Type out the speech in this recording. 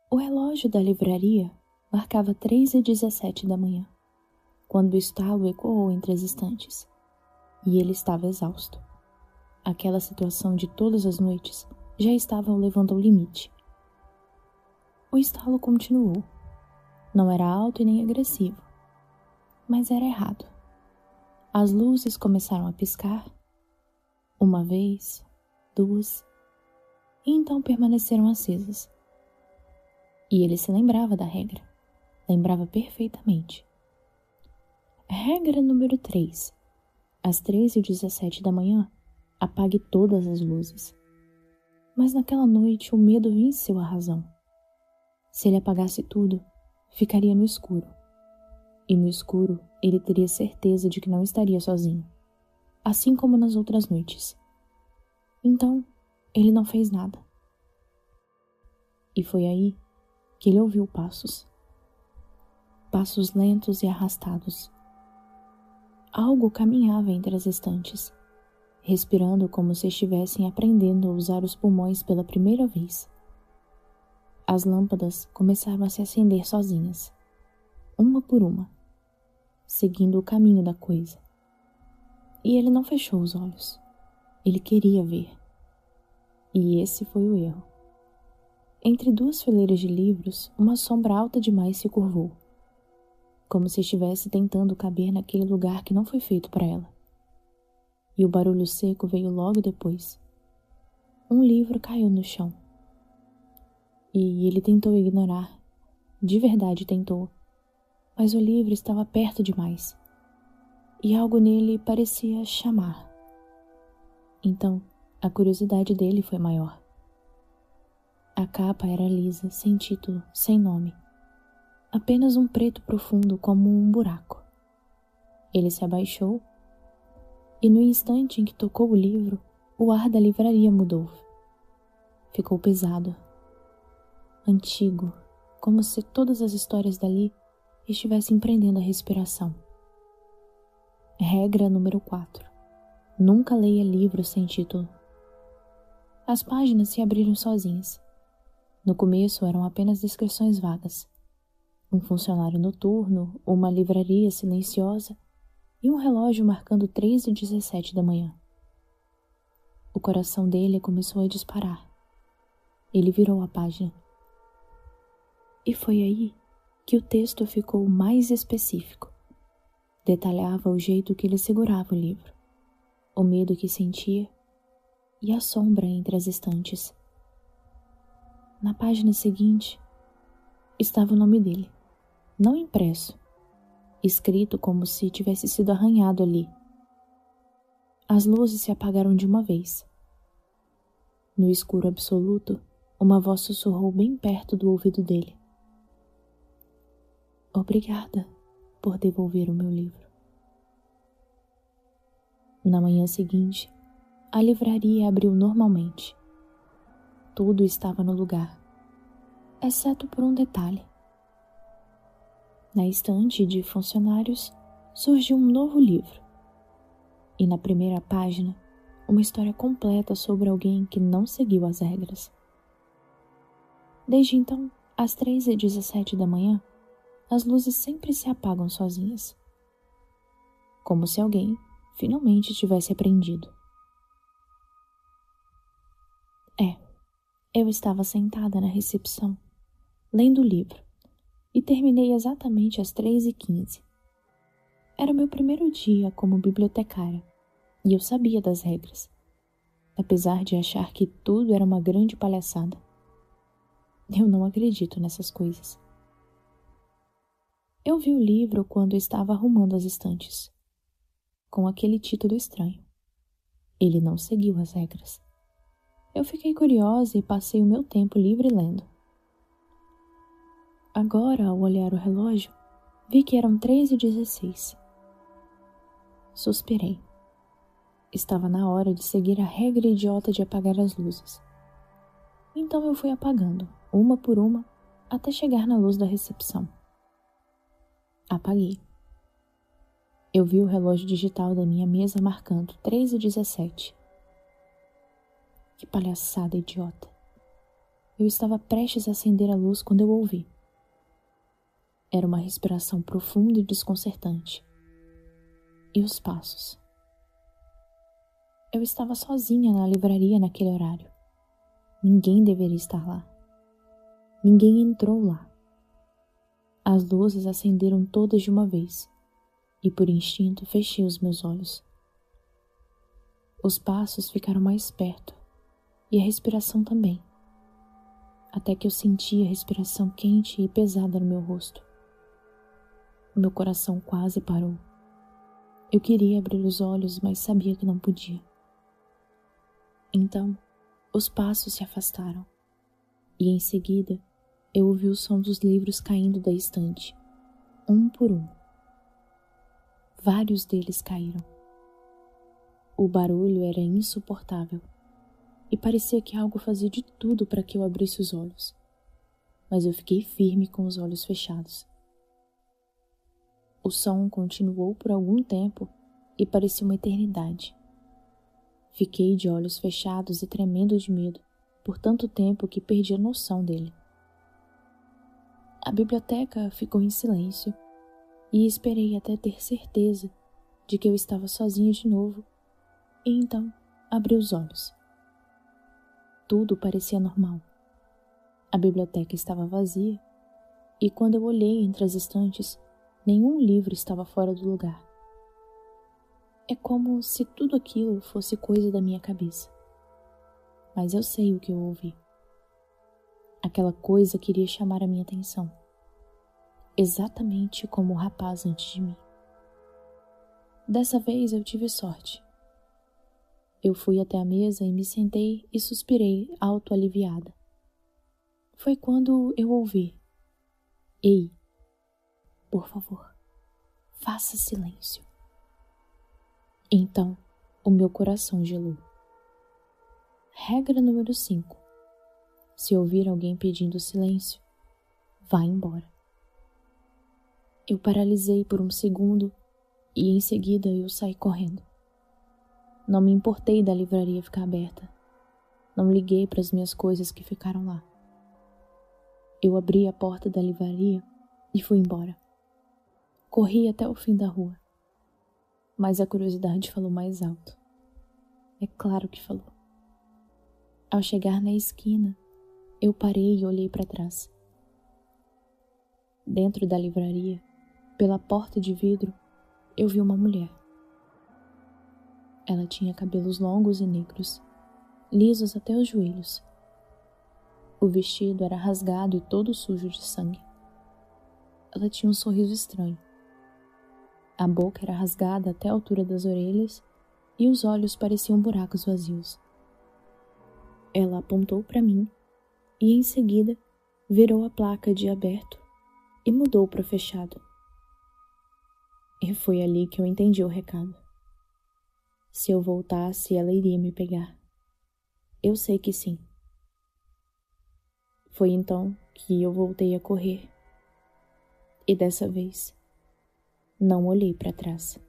O relógio da livraria marcava 3h17 da manhã, quando o estalo ecoou entre as estantes, e ele estava exausto. Aquela situação de todas as noites já estava o levando ao limite. O estalo continuou. Não era alto e nem agressivo, mas era errado. As luzes começaram a piscar, uma vez, duas, e então permaneceram acesas. E ele se lembrava da regra. Lembrava perfeitamente. Regra número 3. Às 3h17 da manhã, apague todas as luzes. Mas naquela noite o medo venceu a razão. Se ele apagasse tudo, ficaria no escuro. E no escuro ele teria certeza de que não estaria sozinho, assim como nas outras noites. Então, ele não fez nada. E foi aí que ele ouviu passos. Passos lentos e arrastados. Algo caminhava entre as estantes, respirando como se estivessem aprendendo a usar os pulmões pela primeira vez. As lâmpadas começaram a se acender sozinhas, uma por uma, seguindo o caminho da coisa. E ele não fechou os olhos. Ele queria ver. E esse foi o erro. Entre duas fileiras de livros, uma sombra alta demais se curvou, como se estivesse tentando caber naquele lugar que não foi feito para ela. E o barulho seco veio logo depois. Um livro caiu no chão. E ele tentou ignorar. De verdade tentou. Mas o livro estava perto demais. E algo nele parecia chamar. Então, a curiosidade dele foi maior. A capa era lisa, sem título, sem nome. Apenas um preto profundo como um buraco. Ele se abaixou e no instante em que tocou o livro, o ar da livraria mudou. Ficou pesado, antigo, como se todas as histórias dali estivessem prendendo a respiração. Regra número 4. Nunca leia livros sem título. As páginas se abriram sozinhas. No começo eram apenas descrições vagas. Um funcionário noturno, uma livraria silenciosa e um relógio marcando 3h17 da manhã. O coração dele começou a disparar. Ele virou a página. E foi aí que o texto ficou mais específico. Detalhava o jeito que ele segurava o livro, o medo que sentia e a sombra entre as estantes. Na página seguinte estava o nome dele, não impresso, escrito como se tivesse sido arranhado ali. As luzes se apagaram de uma vez. No escuro absoluto, uma voz sussurrou bem perto do ouvido dele. Obrigada por devolver o meu livro. Na manhã seguinte, a livraria abriu normalmente. Tudo estava no lugar, exceto por um detalhe. Na estante de funcionários surgiu um novo livro. E na primeira página, uma história completa sobre alguém que não seguiu as regras. Desde então, às 3h17 da manhã, as luzes sempre se apagam sozinhas. Como se alguém finalmente tivesse aprendido. Eu estava sentada na recepção, lendo o livro, e terminei exatamente às 3h15. Era o meu primeiro dia como bibliotecária, e eu sabia das regras, apesar de achar que tudo era uma grande palhaçada. Eu não acredito nessas coisas. Eu vi o livro quando estava arrumando as estantes, com aquele título estranho. Ele não seguiu as regras. Eu fiquei curiosa e passei o meu tempo livre lendo. Agora, ao olhar o relógio, vi que eram 3h16. Suspirei. Estava na hora de seguir a regra idiota de apagar as luzes. Então eu fui apagando, uma por uma, até chegar na luz da recepção. Apaguei. Eu vi o relógio digital da minha mesa marcando 3h17. Que palhaçada idiota. Eu estava prestes a acender a luz quando eu ouvi. Era uma respiração profunda e desconcertante. E os passos. Eu estava sozinha na livraria naquele horário. Ninguém deveria estar lá. Ninguém entrou lá. As luzes acenderam todas de uma vez, e por instinto fechei os meus olhos. Os passos ficaram mais perto, e a respiração também, até que eu senti a respiração quente e pesada no meu rosto. Meu coração quase parou. Eu queria abrir os olhos, mas sabia que não podia. Então, os passos se afastaram, e em seguida eu ouvi o som dos livros caindo da estante, um por um. Vários deles caíram. O barulho era insuportável, e parecia que algo fazia de tudo para que eu abrisse os olhos, mas eu fiquei firme com os olhos fechados. O som continuou por algum tempo e parecia uma eternidade. Fiquei de olhos fechados e tremendo de medo por tanto tempo que perdi a noção dele. A biblioteca ficou em silêncio e esperei até ter certeza de que eu estava sozinha de novo, e então abri os olhos. Tudo parecia normal. A biblioteca estava vazia e quando eu olhei entre as estantes, nenhum livro estava fora do lugar. É como se tudo aquilo fosse coisa da minha cabeça. Mas eu sei o que eu ouvi. Aquela coisa queria chamar a minha atenção, exatamente como o rapaz antes de mim. Dessa vez eu tive sorte. Eu fui até a mesa e me sentei e suspirei auto-aliviada. Foi quando eu ouvi: "Ei, por favor, faça silêncio." Então, o meu coração gelou. Regra número 5. Se ouvir alguém pedindo silêncio, vá embora. Eu paralisei por um segundo e em seguida eu saí correndo. Não me importei da livraria ficar aberta. Não liguei para as minhas coisas que ficaram lá. Eu abri a porta da livraria e fui embora. Corri até o fim da rua. Mas a curiosidade falou mais alto. É claro que falou. Ao chegar na esquina, eu parei e olhei para trás. Dentro da livraria, pela porta de vidro, eu vi uma mulher. Ela tinha cabelos longos e negros, lisos até os joelhos. O vestido era rasgado e todo sujo de sangue. Ela tinha um sorriso estranho. A boca era rasgada até a altura das orelhas e os olhos pareciam buracos vazios. Ela apontou para mim e, em seguida, virou a placa de aberto e mudou para fechado. E foi ali que eu entendi o recado. Se eu voltasse, ela iria me pegar. Eu sei que sim. Foi então que eu voltei a correr. E dessa vez, não olhei para trás.